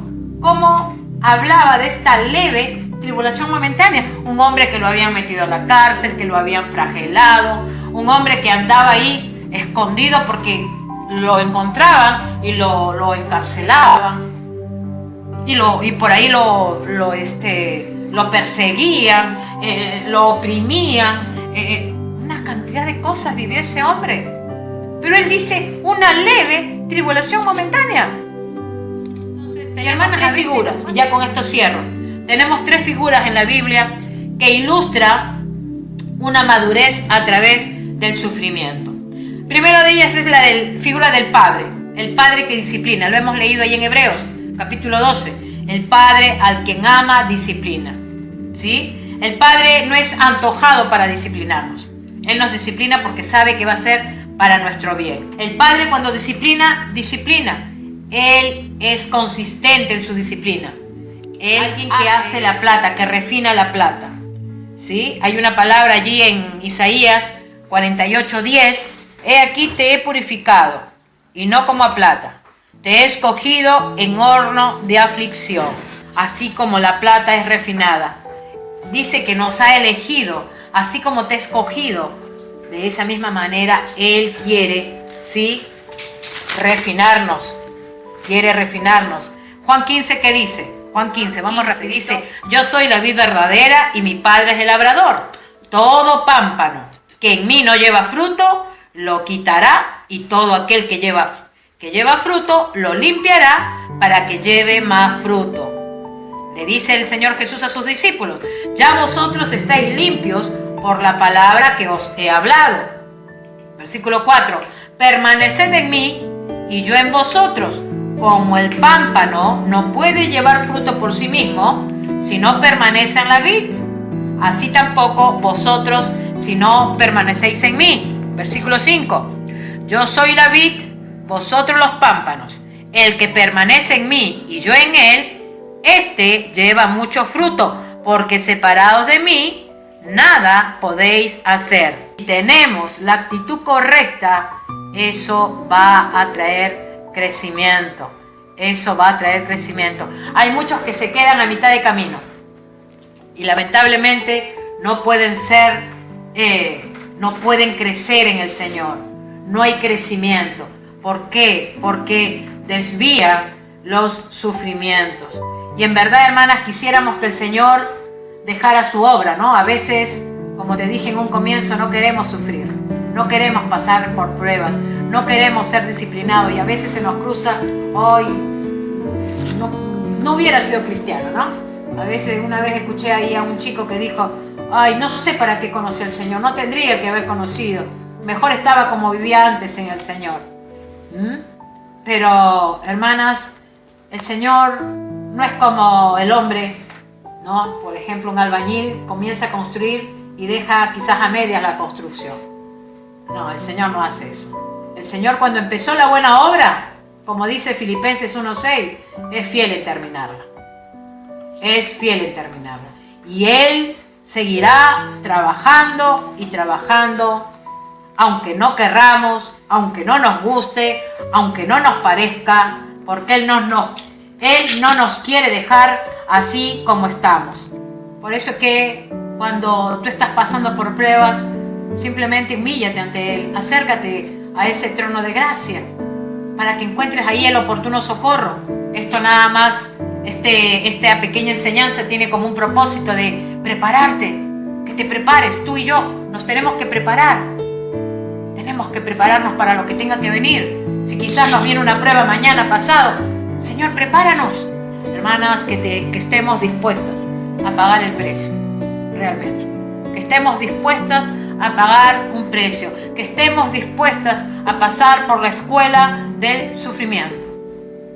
cómo hablaba de esta leve tribulación momentánea. Un hombre que lo habían metido a la cárcel, que lo habían flagelado, un hombre que andaba ahí escondido porque lo encontraban y lo encarcelaban y por ahí lo perseguían, lo oprimían, una cantidad de cosas vivió ese hombre. Pero él dice una leve tribulación momentánea. Entonces, tenemos tres figuras, y ya con esto cierro. Tenemos tres figuras en la Biblia que ilustran una madurez a través del sufrimiento. Primero de ellas es la figura del Padre, el Padre que disciplina. Lo hemos leído ahí en Hebreos, capítulo 12. El Padre al quien ama, disciplina. ¿Sí? El Padre no es antojado para disciplinarnos. Él nos disciplina porque sabe que va a ser para nuestro bien. El Padre cuando disciplina, disciplina. Él es consistente en su disciplina. Alguien que hace la plata, que refina la plata. ¿Sí? Hay una palabra allí en Isaías 48:10. He aquí te he purificado, y no como a plata. Te he escogido en horno de aflicción, así como la plata es refinada. Dice que nos ha elegido, así como te ha escogido. De esa misma manera, Él quiere, ¿sí? Refinarnos. Quiere refinarnos. Juan 15, ¿qué dice? Juan 15, vamos rápido. Dice, yo soy la vid verdadera y mi Padre es el labrador. Todo pámpano que en mí no lleva fruto, lo quitará, y todo aquel que lleva fruto, lo limpiará para que lleve más fruto. Le dice el Señor Jesús a sus discípulos, ya vosotros estáis limpios por la palabra que os he hablado. Versículo 4, permaneced en mí y yo en vosotros. Como el pámpano no puede llevar fruto por sí mismo si no permanece en la vid, así tampoco vosotros si no permanecéis en mí. Versículo 5, yo soy la vid, vosotros los pámpanos. El que permanece en mí y yo en él, este lleva mucho fruto, porque separados de mí, nada podéis hacer. Si tenemos la actitud correcta, eso va a traer crecimiento. Eso va a traer crecimiento. Hay muchos que se quedan a mitad de camino y lamentablemente no pueden crecer en el Señor. No hay crecimiento. ¿Por qué? Porque desvían los sufrimientos. Y en verdad, hermanas, quisiéramos que el Señor dejara su obra, ¿no? A veces, como te dije en un comienzo, no queremos sufrir, no queremos pasar por pruebas, no queremos ser disciplinados, y a veces se nos cruza, hoy no hubiera sido cristiano, ¿no? A veces, una vez escuché ahí a un chico que dijo, ay, no sé para qué conocí al Señor, no tendría que haber conocido, mejor estaba como vivía antes en el Señor. Pero, hermanas, el Señor no es como el hombre, ¿no? Por ejemplo, un albañil comienza a construir y deja quizás a medias la construcción. No, el Señor no hace eso. El Señor, cuando empezó la buena obra, como dice Filipenses 1:6, es fiel en terminarla. Es fiel en terminarla. Y Él seguirá trabajando y trabajando, aunque no querramos, aunque no nos guste, aunque no nos parezca, porque Él no nos quiere dejar así como estamos. Por eso es que cuando tú estás pasando por pruebas, simplemente humíllate ante Él, acércate a ese trono de gracia, para que encuentres ahí el oportuno socorro. Esto nada más, esta pequeña enseñanza tiene como un propósito de prepararte, que te prepares. Tú y yo nos tenemos que preparar. Tenemos que prepararnos para lo que tenga que venir. Si quizás nos viene una prueba mañana, pasado, Señor, prepáranos. Hermanas, que estemos dispuestas a pagar el precio, realmente. Que estemos dispuestas a pagar un precio. Que estemos dispuestas a pasar por la escuela del sufrimiento.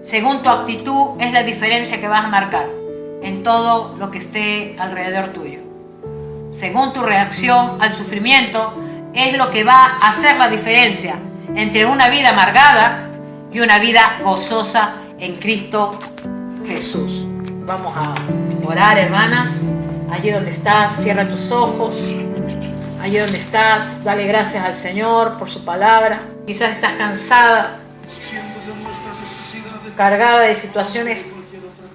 Según tu actitud es la diferencia que vas a marcar en todo lo que esté alrededor tuyo. Según tu reacción al sufrimiento es lo que va a hacer la diferencia entre una vida amargada y una vida gozosa en Cristo Jesús. Vamos a orar, hermanas. Allí donde estás, cierra tus ojos. Allí donde estás, dale gracias al Señor por su palabra. Quizás estás cansada, cargada de situaciones.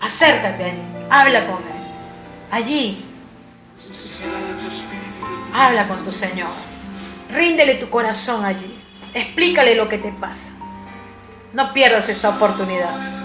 Acércate allí, habla con Él. Allí, habla con tu Señor. Ríndele tu corazón allí. Explícale lo que te pasa. No pierdas esta oportunidad.